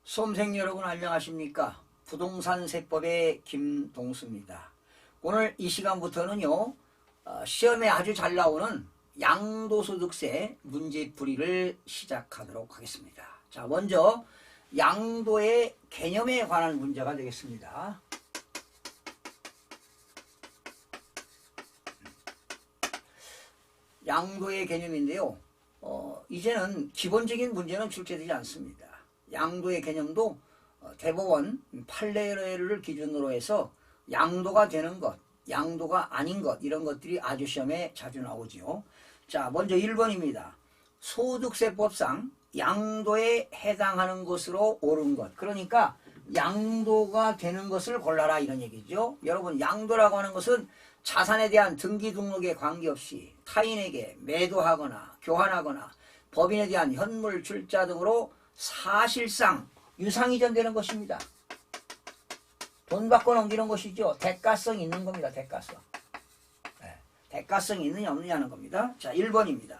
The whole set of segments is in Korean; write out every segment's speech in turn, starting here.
수험생 여러분 안녕하십니까? 부동산 세법의 김동수입니다. 오늘 이 시간부터는요, 시험에 아주 잘 나오는 양도소득세 문제풀이를 시작하도록 하겠습니다. 자, 먼저 양도의 개념에 관한 문제가 되겠습니다. 양도의 개념인데요. 이제는 기본적인 문제는 출제되지 않습니다. 양도의 개념도 대법원 판례를 기준으로 해서 양도가 되는 것, 양도가 아닌 것, 이런 것들이 아주 시험에 자주 나오지요. 자, 먼저 1번입니다. 소득세법상 양도에 해당하는 것으로 옳은 것. 그러니까 양도가 되는 것을 골라라, 이런 얘기죠. 여러분, 양도라고 하는 것은 자산에 대한 등기 등록에 관계없이 타인에게 매도하거나 교환하거나 법인에 대한 현물 출자 등으로 사실상 유상이전되는 것입니다. 돈 받고 넘기는 것이죠. 대가성이 있는 겁니다. 대가성. 네. 대가성이 있느냐 없느냐는 겁니다. 자, 1번입니다.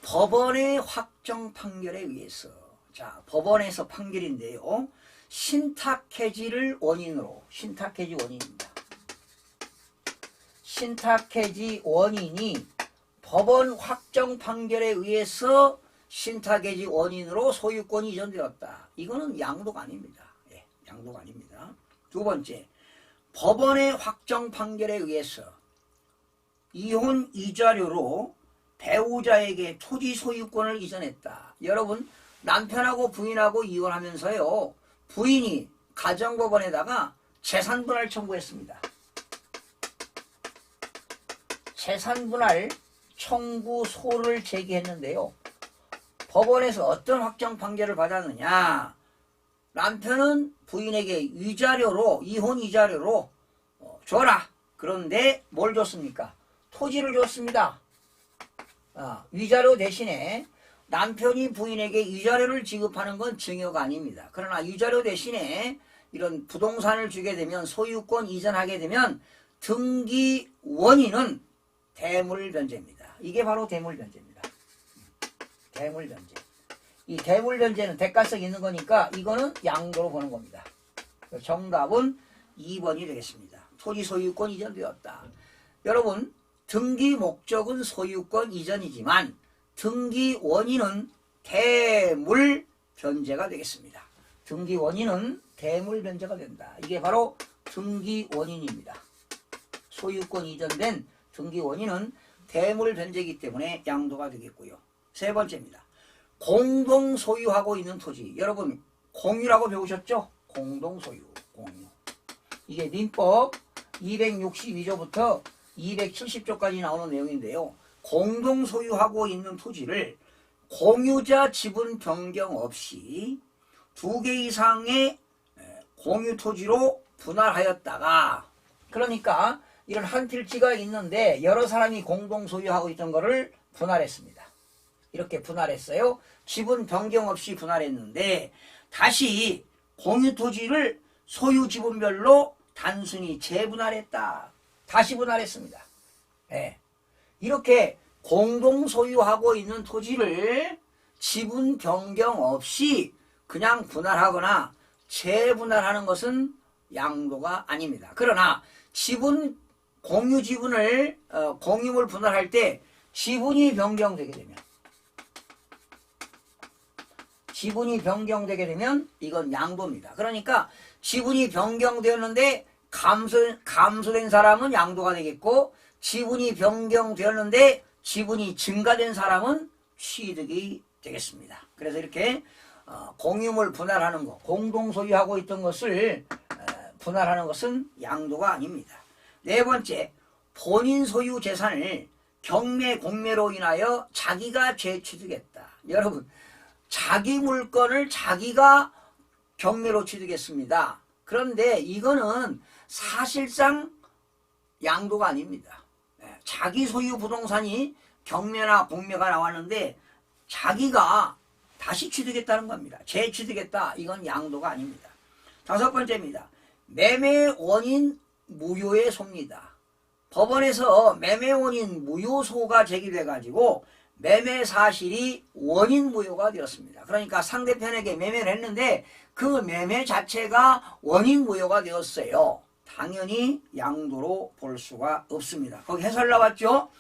법원의 확정 판결에 의해서, 자, 법원에서 판결인데요, 신탁해지를 원인으로, 신탁해지 원인입니다. 신탁해지 원인이 법원 확정 판결에 의해서 신탁해지 원인으로 소유권이 이전되었다. 이거는 양도가 아닙니다. 예, 양도가 아닙니다. 두 번째, 법원의 확정 판결에 의해서 이혼 이자료로 배우자에게 토지 소유권을 이전했다. 여러분, 남편하고 부인하고 이혼하면서요, 부인이 가정법원에다가 재산분할 청구했습니다. 재산분할 청구소를 제기했는데요, 법원에서 어떤 확정 판결을 받았느냐. 남편은 부인에게 위자료로, 이혼 이자료로 줘라. 그런데 뭘 줬습니까? 토지를 줬습니다. 위자료 대신에 남편이 부인에게 위자료를 지급하는 건 증여가 아닙니다. 그러나 위자료 대신에 이런 부동산을 주게 되면, 소유권 이전하게 되면 등기 원인은 대물변제입니다. 이게 바로 대물변제입니다. 대물변제. 이 대물변제는 대가성이 있는 거니까 이거는 양도로 보는 겁니다. 정답은 2번이 되겠습니다. 토지 소유권 이전되었다. 여러분, 등기 목적은 소유권 이전이지만 등기 원인은 대물변제가 되겠습니다. 등기 원인은 대물변제가 된다. 이게 바로 등기 원인입니다. 소유권 이전된 등기 원인은 대물변제이기 때문에 양도가 되겠고요. 세 번째입니다. 공동 소유하고 있는 토지. 여러분, 공유라고 배우셨죠? 공동 소유, 공유. 이게 민법 262조부터 270조까지 나오는 내용인데요, 공동 소유하고 있는 토지를 공유자 지분 변경 없이 2개 이상의 공유 토지로 분할하였다가, 그러니까 이런 한 필지가 있는데 여러 사람이 공동 소유하고 있던 거를 분할했습니다. 이렇게 분할했어요. 지분 변경 없이 분할했는데 다시 공유 토지를 소유 지분별로 단순히 재분할했다. 다시 분할했습니다. 네. 이렇게 공동 소유하고 있는 토지를 지분 변경 없이 그냥 분할하거나 재분할하는 것은 양도가 아닙니다. 그러나 공유 지분을 공유물 분할할 때 지분이 변경되게 되면 이건 양도입니다. 그러니까 지분이 변경되었는데 감소된 사람은 양도가 되겠고, 지분이 변경되었는데 지분이 증가된 사람은 취득이 되겠습니다. 그래서 이렇게 공유물 분할하는 것, 공동 소유하고 있던 것을 분할하는 것은 양도가 아닙니다. 네 번째, 본인 소유 재산을 경매 공매로 인하여 자기가 재취득했다. 여러분, 자기 물건을 자기가 경매로 취득했습니다. 그런데 이거는 사실상 양도가 아닙니다. 자기 소유 부동산이 경매나 공매가 나왔는데 자기가 다시 취득했다는 겁니다. 재취득했다. 이건 양도가 아닙니다. 다섯 번째입니다. 매매 원인 무효의 소입니다. 법원에서 매매 원인 무효소가 제기돼가지고 매매 사실이 원인 무효가 되었습니다. 그러니까 상대편에게 매매를 했는데 그 매매 자체가 원인 무효가 되었어요. 당연히 양도로 볼 수가 없습니다. 거기 해설 나왔죠?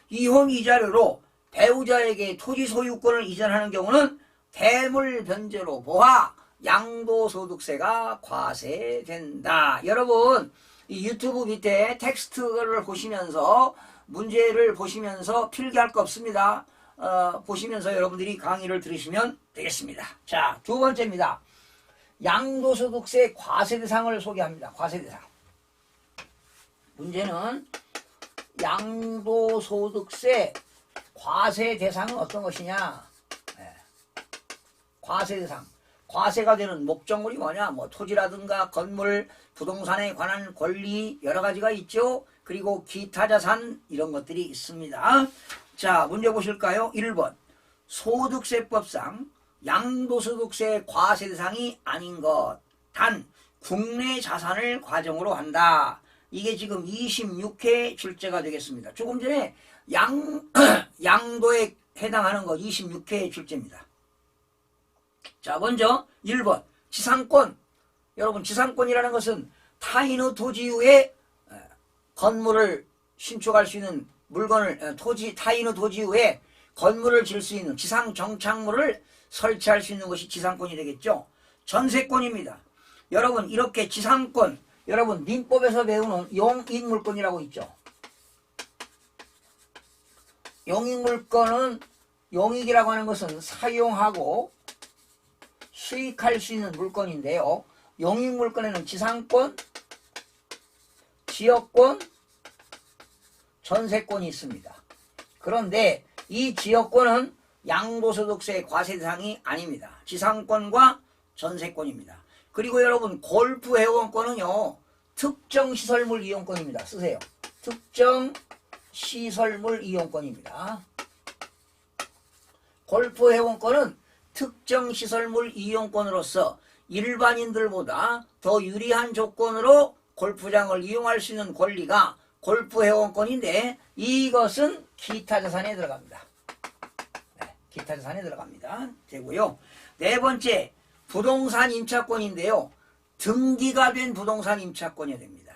이혼 이자료로 배우자에게 토지 소유권을 이전하는 경우는 대물 변제로 보아 양도소득세가 과세된다. 여러분 이 유튜브 밑에 텍스트를 보시면서 문제를 보시면서 필기할 거 없습니다. 보시면서 여러분들이 강의를 들으시면 되겠습니다. 자, 두 번째입니다. 양도소득세 과세대상을 소개합니다. 과세대상. 문제는 양도소득세 과세대상은 어떤 것이냐? 과세대상. 과세가 되는 목적물이 뭐냐? 뭐 토지라든가 건물, 부동산에 관한 권리 여러 가지가 있죠. 그리고 기타 자산 이런 것들이 있습니다. 자, 문제 보실까요? 1번. 소득세법상 양도소득세 과세 대상이 아닌 것. 단 국내 자산을 과정으로 한다. 이게 지금 26회 출제가 되겠습니다. 조금 전에 양도에 해당하는 것 26회 출제입니다. 자, 먼저 1번 지상권. 여러분 지상권이라는 것은 타인의 토지 위에 건물을 신축할 수 있는 물건을 타인의 토지 위에 건물을 질 수 있는 지상 정착물을 설치할 수 있는 것이 지상권이 되겠죠. 전세권입니다. 여러분 이렇게 지상권, 여러분 민법에서 배우는 용익물권이라고 있죠. 용익물권은 용익이라고 하는 것은 사용하고 수익할 수 있는 물건인데요. 용익물권에는 지상권, 지역권, 전세권이 있습니다. 그런데 이 지역권은 양도소득세 과세 대상이 아닙니다. 지상권과 전세권입니다. 그리고 여러분 골프회원권은요. 특정시설물 이용권입니다. 쓰세요. 특정시설물 이용권입니다. 골프회원권은 특정시설물 이용권으로서 일반인들보다 더 유리한 조건으로 골프장을 이용할 수 있는 권리가 골프회원권인데 이것은 기타자산에 들어갑니다. 네, 기타자산에 들어갑니다. 되고요. 네 번째 부동산 임차권인데요. 등기가 된 부동산 임차권이 됩니다.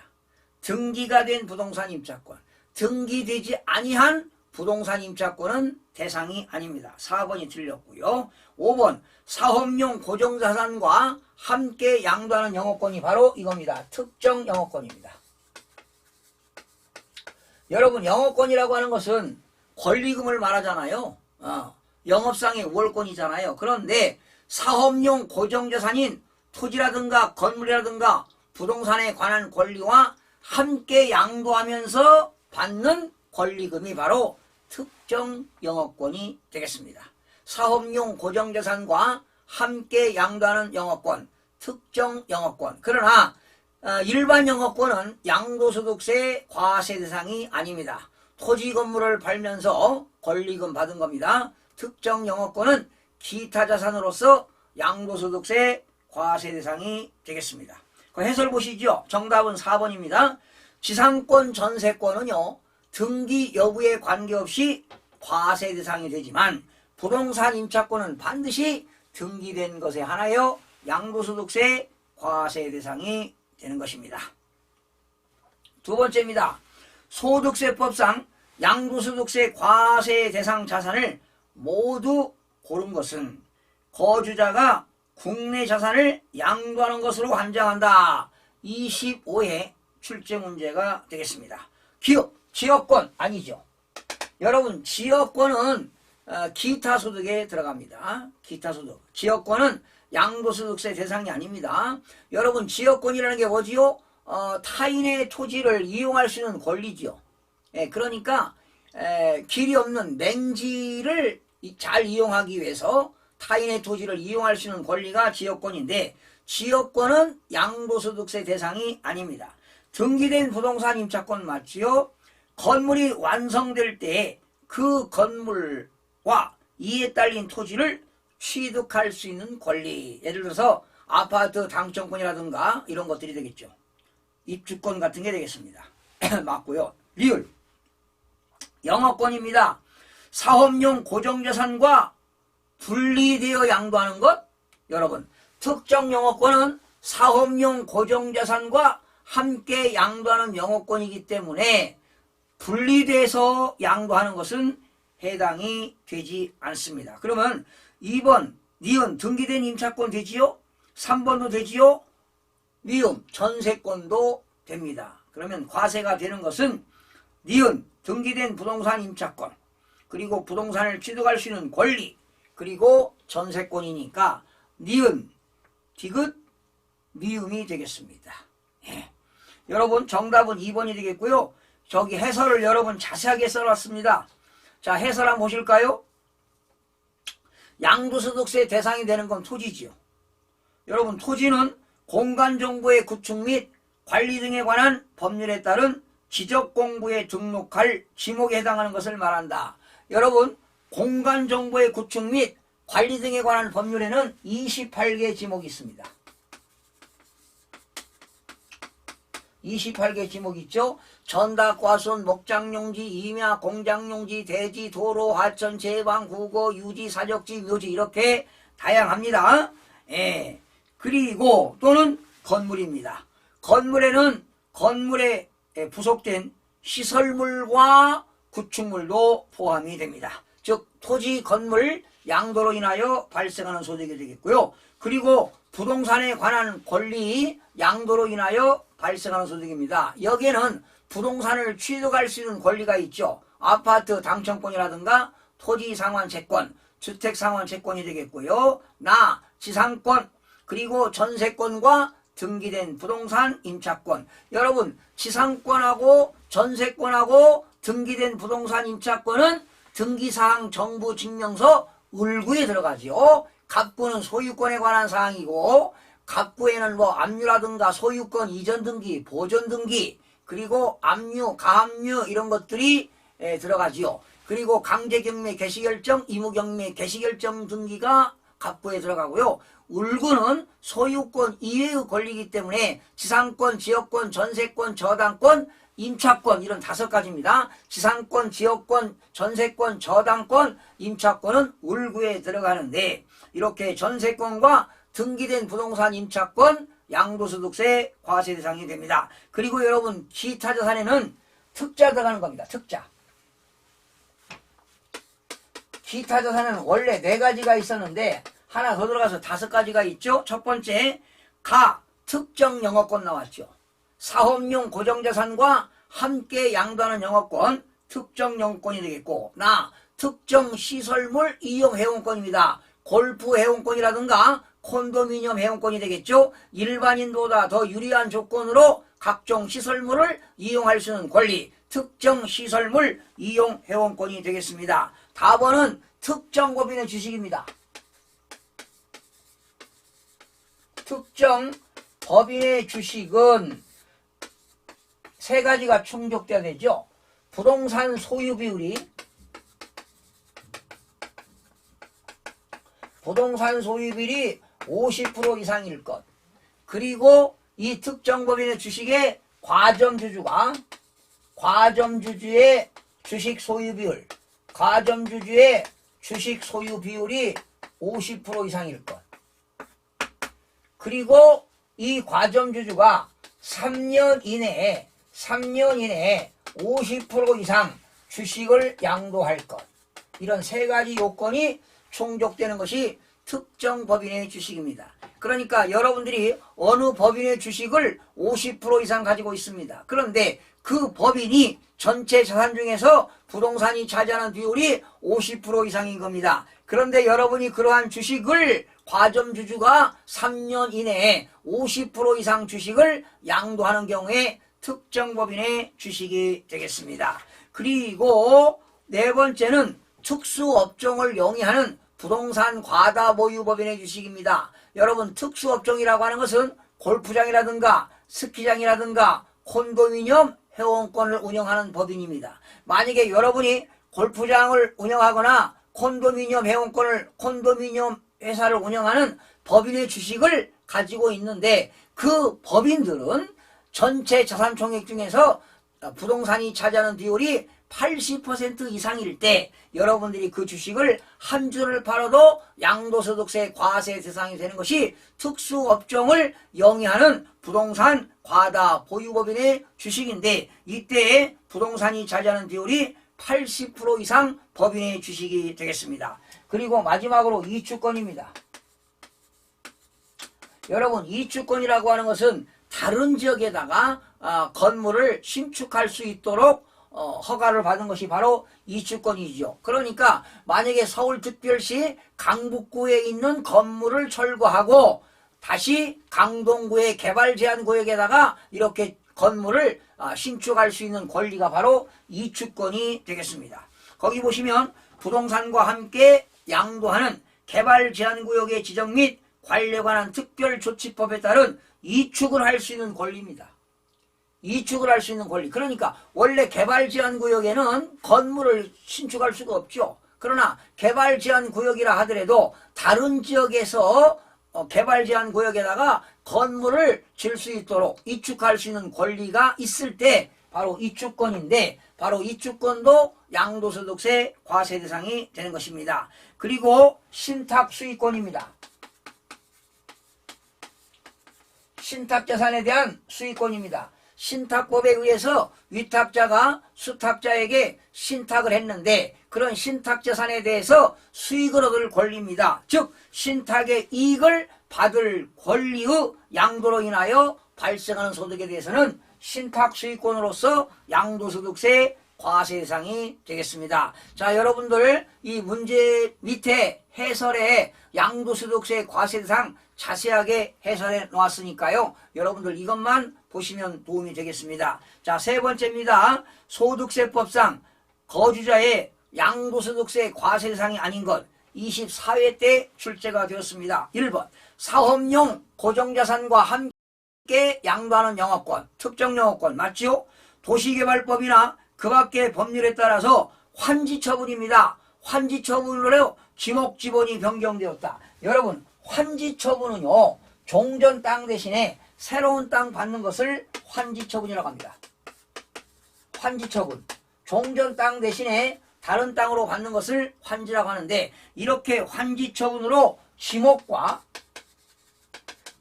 등기가 된 부동산 임차권. 등기되지 아니한 부동산 임차권은 대상이 아닙니다. 4번이 틀렸고요. 5번 사업용 고정자산과 함께 양도하는 영업권이 바로 이겁니다. 특정 영업권입니다. 여러분 영업권이라고 하는 것은 권리금을 말하잖아요. 영업상의 월권이잖아요. 그런데 사업용 고정자산인 토지라든가 건물이라든가 부동산에 관한 권리와 함께 양도하면서 받는 권리금이 바로 특정 영업권이 되겠습니다. 사업용 고정자산과 함께 양도하는 영업권, 특정 영업권. 그러나 일반 영업권은 양도소득세 과세 대상이 아닙니다. 토지 건물을 팔면서 권리금 받은 겁니다. 특정 영업권은 기타 자산으로서 양도소득세 과세 대상이 되겠습니다. 그 해설 보시죠. 정답은 4번입니다. 지상권, 전세권은요. 등기 여부에 관계없이 과세 대상이 되지만 부동산 임차권은 반드시 등기된 것에 한하여 양도소득세 과세 대상이 되는 것입니다. 두 번째입니다. 소득세법상 양도소득세 과세 대상 자산을 모두 고른 것은 거주자가 국내 자산을 양도하는 것으로 환정한다. 25회 출제 문제가 되겠습니다. 기업, 지역권 아니죠. 여러분 지역권은 기타 소득에 들어갑니다. 기타 소득. 지역권은 양도소득세 대상이 아닙니다. 여러분 지역권이라는 게 뭐지요? 타인의 토지를 이용할 수 있는 권리지요. 그러니까 길이 없는 맹지를 잘 이용하기 위해서 타인의 토지를 이용할 수 있는 권리가 지역권인데 지역권은 양도소득세 대상이 아닙니다. 등기된 부동산 임차권 맞지요? 건물이 완성될 때 그 건물과 이에 딸린 토지를 취득할 수 있는 권리. 예를 들어서 아파트 당첨권이라든가 이런 것들이 되겠죠. 입주권 같은 게 되겠습니다. 맞고요. 리을 영업권입니다. 사업용 고정자산과 분리되어 양도하는 것. 여러분, 특정 영업권은 사업용 고정자산과 함께 양도하는 영업권이기 때문에 분리돼서 양도하는 것은 해당이 되지 않습니다. 그러면 2번 니은 등기된 임차권 되지요? 3번도 되지요? 미음 전세권도 됩니다. 그러면 과세가 되는 것은 니은 등기된 부동산 임차권, 그리고 부동산을 취득할 수 있는 권리, 그리고 전세권이니까 니은, 디귿, 미음이 되겠습니다. 예. 여러분 정답은 2번이 되겠고요. 저기 해설을 여러분 자세하게 써놨습니다. 자, 해설 한번 보실까요? 양도소득세 대상이 되는 건 토지지요. 여러분, 토지는 공간정보의 구축 및 관리 등에 관한 법률에 따른 지적공부에 등록할 지목에 해당하는 것을 말한다. 여러분, 공간정보의 구축 및 관리 등에 관한 법률에는 28개 지목이 있습니다. 28개 지목이 있죠. 전답, 과손, 목장용지, 임야, 공장용지, 대지, 도로, 하천, 제방, 국어, 유지, 사적지, 묘지 이렇게 다양합니다. 예. 그리고 또는 건물입니다. 건물에는 건물에 부속된 시설물과 구축물도 포함이 됩니다. 즉 토지, 건물, 양도로 인하여 발생하는 소득이 되겠고요. 그리고 부동산에 관한 권리, 양도로 인하여 발생하는 소득입니다. 여기에는 부동산을 취득할 수 있는 권리가 있죠. 아파트 당첨권이라든가 토지 상환 채권, 주택 상환 채권이 되겠고요. 지상권, 그리고 전세권과 등기된 부동산 임차권. 여러분, 지상권하고 전세권하고 등기된 부동산 임차권은 등기사항 정부 증명서 을구에 들어가죠. 갑구는 소유권에 관한 사항이고, 갑구에는 뭐 압류라든가 소유권 이전 등기, 보존 등기, 그리고 압류, 가압류 이런 것들이 들어가지요. 그리고 강제경매 개시결정, 의무경매 개시결정 등기가 갑구에 들어가고요. 을구는 소유권 이외의 권리이기 때문에 지상권, 지역권, 전세권, 저당권, 임차권 이런 5가지입니다. 지상권, 지역권, 전세권, 저당권, 임차권은 을구에 들어가는데 이렇게 전세권과 등기된 부동산 임차권, 양도소득세 과세 대상이 됩니다. 그리고 여러분 기타 자산에는 특자 들어가는 겁니다. 특자. 기타 자산은 원래 4가지가 있었는데 하나 더 들어가서 5가지가 있죠. 첫 번째, 특정 영업권 나왔죠. 사업용 고정자산과 함께 양도하는 영업권, 특정 영업권이 되겠고, 특정 시설물 이용 회원권입니다. 골프 회원권이라든가 콘도미니엄 회원권이 되겠죠. 일반인보다 더 유리한 조건으로 각종 시설물을 이용할 수 있는 권리, 특정 시설물 이용 회원권이 되겠습니다. 답은 특정 법인의 주식입니다. 특정 법인의 주식은 3가지가 충족돼야 되죠. 부동산 소유 비율이 50% 이상일 것. 그리고 이 특정 법인의 주식의 과점주주의 주식 소유 비율, 과점주주의 주식 소유 비율이 50% 이상일 것. 그리고 이 과점주주가 3년 이내에 50% 이상 주식을 양도할 것. 이런 3가지 요건이 충족되는 것이 특정 법인의 주식입니다. 그러니까 여러분들이 어느 법인의 주식을 50% 이상 가지고 있습니다. 그런데 그 법인이 전체 자산 중에서 부동산이 차지하는 비율이 50% 이상인 겁니다. 그런데 여러분이 그러한 주식을 과점주주가 3년 이내에 50% 이상 주식을 양도하는 경우에 특정 법인의 주식이 되겠습니다. 그리고 4번째는 특수업종을 영위하는 부동산 과다보유법인의 주식입니다. 여러분, 특수업종이라고 하는 것은 골프장이라든가 스키장이라든가 콘도미니엄 회원권을 운영하는 법인입니다. 만약에 여러분이 골프장을 운영하거나 콘도미니엄 회사를 운영하는 법인의 주식을 가지고 있는데 그 법인들은 전체 자산 총액 중에서 부동산이 차지하는 비율이 80% 이상일 때 여러분들이 그 주식을 한 주를 팔아도 양도소득세 과세 대상이 되는 것이 특수업종을 영위하는 부동산 과다 보유법인의 주식인데, 이때에 부동산이 차지하는 비율이 80% 이상 법인의 주식이 되겠습니다. 그리고 마지막으로 이주권입니다. 여러분, 이주권이라고 하는 것은 다른 지역에다가 건물을 신축할 수 있도록 허가를 받은 것이 바로 이주권이죠. 그러니까 만약에 서울특별시 강북구에 있는 건물을 철거하고 다시 강동구의 개발제한구역에다가 이렇게 건물을 신축할 수 있는 권리가 바로 이주권이 되겠습니다. 거기 보시면 부동산과 함께 양도하는 개발제한구역의 지정 및 관리에 관한 특별조치법에 따른 이축을 할 수 있는 권리입니다. 이축을 할 수 있는 권리. 그러니까 원래 개발제한구역에는 건물을 신축할 수가 없죠. 그러나 개발제한구역이라 하더라도 다른 지역에서 개발제한구역에다가 건물을 질 수 있도록 이축할 수 있는 권리가 있을 때 바로 이축권인데, 바로 이축권도 양도소득세 과세 대상이 되는 것입니다. 그리고 신탁수익권입니다. 신탁자산에 대한 수익권입니다. 신탁법에 의해서 위탁자가 수탁자에게 신탁을 했는데 그런 신탁자산에 대해서 수익을 얻을 권리입니다. 즉 신탁의 이익을 받을 권리의 양도로 인하여 발생하는 소득에 대해서는 신탁수익권으로서 양도소득세 과세 대상이 되겠습니다. 자, 여러분들 이 문제 밑에 해설에 양도소득세 과세 대상 자세하게 해설해 놓았으니까요. 여러분들 이것만 보시면 도움이 되겠습니다. 자, 세 번째입니다. 소득세법상 거주자의 양도소득세 과세 대상이 아닌 것 24회 때 출제가 되었습니다. 1번 사업용 고정자산과 함께 양도하는 영업권, 특정 영업권 맞지요? 도시개발법이나 그 밖의 법률에 따라서 환지처분입니다. 환지처분으로 지목지번이 변경되었다. 여러분, 환지처분은요, 종전 땅 대신에 새로운 땅 받는 것을 환지처분이라고 합니다. 환지처분. 종전 땅 대신에 다른 땅으로 받는 것을 환지라고 하는데, 이렇게 환지처분으로 지목과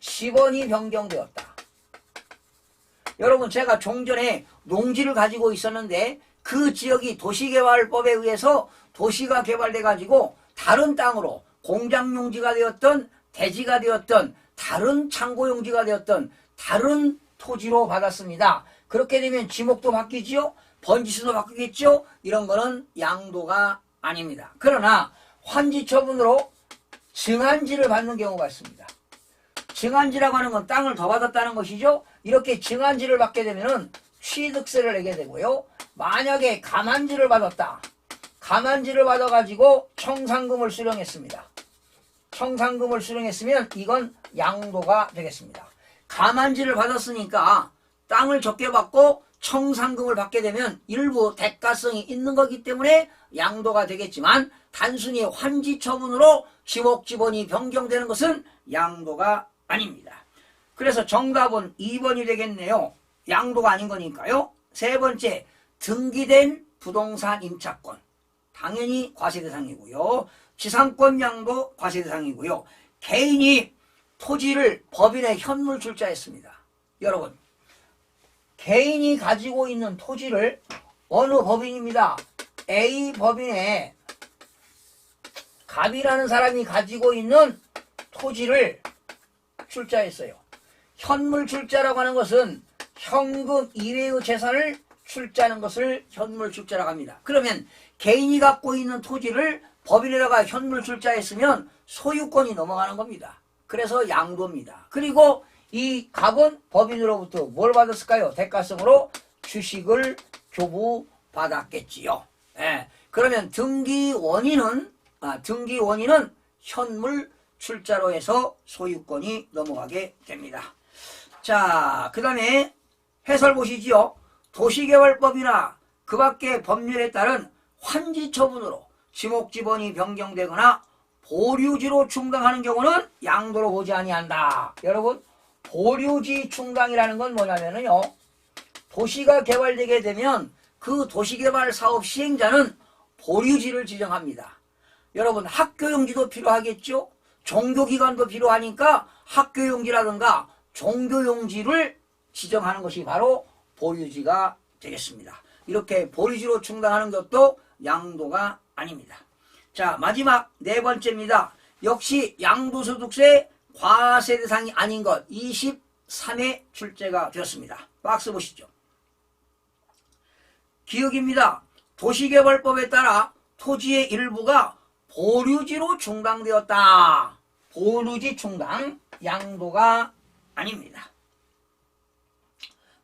지번이 변경되었다. 여러분, 제가 종전에 농지를 가지고 있었는데 그 지역이 도시개발법에 의해서 도시가 개발돼 가지고 다른 땅으로 공장용지가 되었던 대지가 되었던 다른 창고용지가 되었던 다른 토지로 받았습니다. 그렇게 되면 지목도 바뀌지요. 번지수도 바뀌겠죠. 이런 거는 양도가 아닙니다. 그러나 환지처분으로 증안지를 받는 경우가 있습니다. 증안지라고 하는 건 땅을 더 받았다는 것이죠. 이렇게 증안지를 받게 되면 취득세를 내게 되고요. 만약에 감안지를 받았다. 감안지를 받아가지고 청산금을 수령했습니다. 청산금을 수령했으면 이건 양도가 되겠습니다. 감안지를 받았으니까 땅을 적게 받고 청산금을 받게 되면 일부 대가성이 있는 거기 때문에 양도가 되겠지만 단순히 환지처분으로 지목지번이 변경되는 것은 양도가 아닙니다. 그래서 정답은 2번이 되겠네요. 양도가 아닌 거니까요. 세 번째, 등기된 부동산 임차권. 당연히 과세 대상이고요. 지상권 양도 과세 대상이고요. 개인이 토지를 법인에 현물 출자했습니다. 여러분, 개인이 가지고 있는 토지를 어느 법인입니다. A 법인에 갑이라는 사람이 가지고 있는 토지를 출자했어요. 현물 출자라고 하는 것은 현금 이외의 재산을 출자하는 것을 현물 출자라고 합니다. 그러면 개인이 갖고 있는 토지를 법인에다가 현물 출자했으면 소유권이 넘어가는 겁니다. 그래서 양도입니다. 그리고 이 갑은 법인으로부터 뭘 받았을까요? 대가성으로 주식을 교부받았겠지요. 예. 그러면 등기 원인은 현물 출자로 해서 소유권이 넘어가게 됩니다. 자, 그 다음에 해설 보시지요. 도시개발법이나 그 밖의 법률에 따른 환지처분으로 지목지번이 변경되거나 보류지로 충당하는 경우는 양도로 보지 아니한다. 여러분, 보류지 충당이라는 건 뭐냐면요, 도시가 개발되게 되면 그 도시개발 사업 시행자는 보류지를 지정합니다. 여러분 학교용지도 필요하겠죠? 종교기관도 필요하니까 학교용지라든가 종교용지를 지정하는 것이 바로 보류지가 되겠습니다. 이렇게 보류지로 충당하는 것도 양도가 아닙니다. 자, 마지막 네 번째입니다. 역시 양도소득세 과세 대상이 아닌 것 23회 출제가 되었습니다. 박스 보시죠. 기억입니다. 도시개발법에 따라 토지의 일부가 보류지로 충당되었다. 보류지 충당 양도가 아닙니다.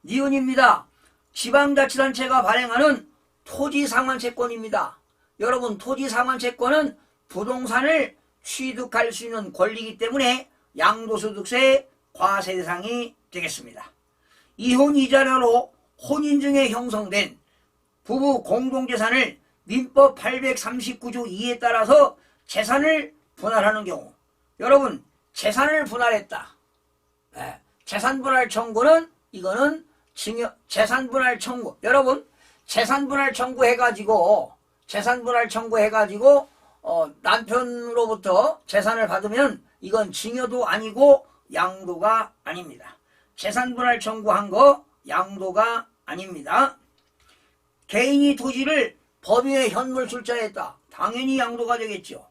니은입니다. 지방자치단체가 발행하는 토지상환채권입니다. 여러분 토지상환채권은 부동산을 취득할 수 있는 권리이기 때문에 양도소득세 과세 대상이 되겠습니다. 이혼 이자료로 혼인 중에 형성된 부부 공동재산을 민법 839조 2에 따라서 재산을 분할하는 경우, 여러분 재산을 분할했다. 재산분할 청구는 이거는 재산분할 청구. 여러분 재산분할 청구해가지고 남편으로부터 재산을 받으면 이건 징여도 아니고 양도가 아닙니다. 재산분할 청구한 거 양도가 아닙니다. 개인이 토지를 법인에 현물 출자했다. 당연히 양도가 되겠죠.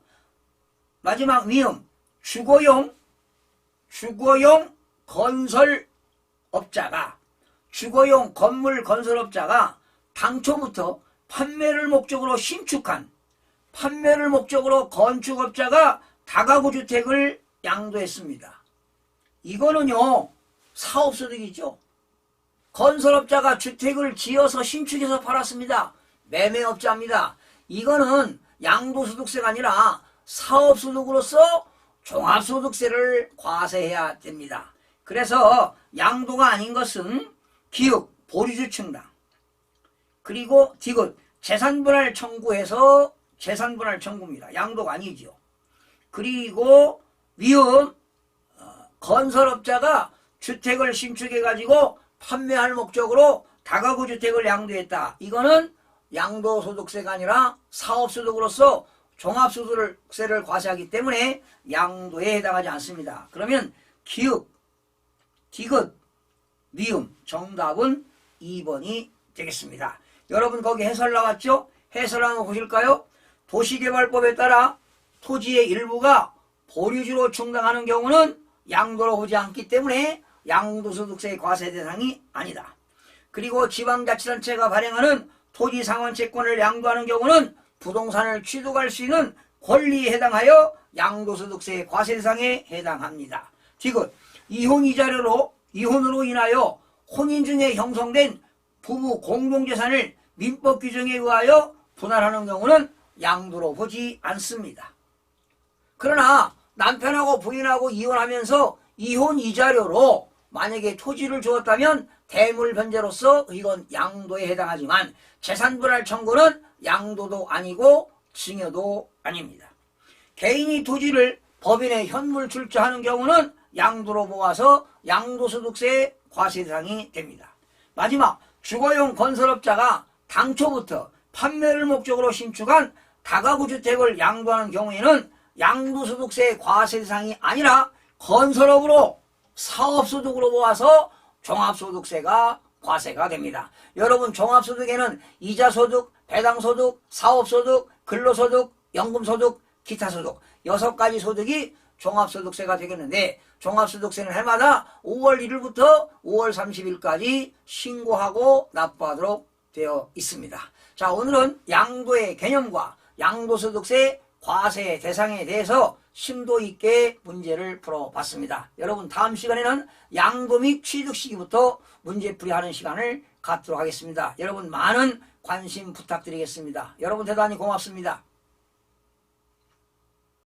마지막 미음 주거용 건설업자가 주거용 건물 건설업자가 당초부터 판매를 목적으로 건축업자가 다가구 주택을 양도했습니다. 이거는요 사업소득이죠. 건설업자가 주택을 지어서 신축해서 팔았습니다. 매매업자입니다. 이거는 양도소득세가 아니라 사업소득으로서 종합소득세를 과세해야 됩니다. 그래서 양도가 아닌 것은 기읍, 보류지 충당, 그리고 디귿, 재산분할 청구해서 재산분할 청구입니다. 양도가 아니죠. 그리고 미음, 건설업자가 주택을 신축해가지고 판매할 목적으로 다가구 주택을 양도했다. 이거는 양도소득세가 아니라 사업소득으로서 종합소득세를 과세하기 때문에 양도에 해당하지 않습니다. 그러면 기읍, 디귿, 미음 정답은 2번이 되겠습니다. 여러분 거기 해설 나왔죠? 해설 한번 보실까요? 도시개발법에 따라 토지의 일부가 보류지로 충당하는 경우는 양도로 보지 않기 때문에 양도소득세 과세 대상이 아니다. 그리고 지방자치단체가 발행하는 토지상환채권을 양도하는 경우는 부동산을 취득할 수 있는 권리에 해당하여 양도소득세 과세 대상에 해당합니다. 디귿, 이혼으로 인하여 혼인 중에 형성된 부부 공동재산을 민법 규정에 의하여 분할하는 경우는 양도로 보지 않습니다. 그러나 남편하고 부인하고 이혼하면서 이혼 이자료로 만약에 토지를 주었다면 대물변제로서 이건 양도에 해당하지만 재산분할 청구는 양도도 아니고 징여도 아닙니다. 개인이 토지를 법인에 현물 출자하는 경우는 양도로 모아서 양도소득세 과세 대상이 됩니다. 마지막 주거용 건설업자가 당초부터 판매를 목적으로 신축한 다가구 주택을 양도하는 경우에는 양도소득세 과세 대상이 아니라 건설업으로 사업소득으로 모아서 종합소득세가 과세가 됩니다. 여러분 종합소득에는 이자소득, 배당소득, 사업소득, 근로소득, 연금소득, 기타소득 6가지 소득이 종합소득세가 되겠는데 종합소득세는 해마다 5월 1일부터 5월 30일까지 신고하고 납부하도록 되어 있습니다. 자, 오늘은 양도의 개념과 양도소득세 과세 대상에 대해서 심도 있게 문제를 풀어봤습니다. 여러분 다음 시간에는 양도 및 취득 시기부터 문제풀이하는 시간을 갖도록 하겠습니다. 여러분 많은 관심 부탁드리겠습니다. 여러분 대단히 고맙습니다.